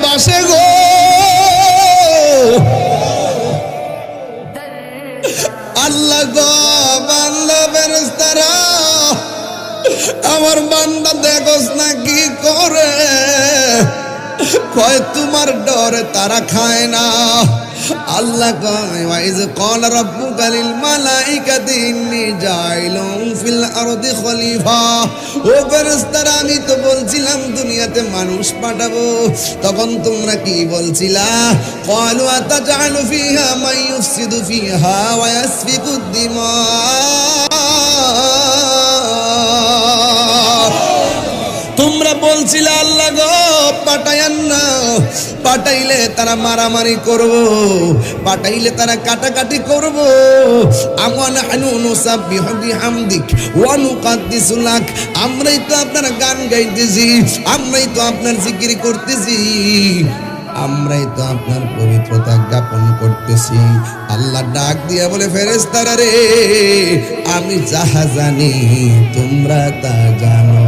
বাসে গো। আল্লাহ গো, বান্দা ফেরেশতারা আমার বান্দা দেখোস না কি করে, কয় তোমার ডরে তারা খায় না। আল্লাহ কয় ওয়াইজ ক্বাল রাব্বুকা লিল মালাইকাতি ইন্নী জাইলুন ফিল আরদি খলিফা। ও ফেরেশতারা, আমি তো বলছিলাম দুনিয়াতে মানুষ পাঠাবো, তখন তোমরা কি বলছিলা? ক্বালু আতাজআলু ফিহা মান ইউফসিদু ফিহা ওয়া ইয়াসফিকুদ দিমা। তোমরা বলছিলে আল্লাহ গো পাঠাইয়েন না, পাঠাইলে তারা মারামারি করব, পাঠাইলে তারা কাটাকাটি করব। আমানা আনু নুসাব্বিহু বিহামদিক ওয়া নুকাদ্দিসু লাক। আমরাই তো আপনার গান গাইতেছি, আমরাই তো আপনার জিকির করতেছি, আমরাই তো আপনার পবিত্রতা জ্ঞাপন করতেছি। আল্লাহ ডাক দিয়া বলে ফেরেশতারা রে, আমি যাহা জানি তোমরা তা জানো।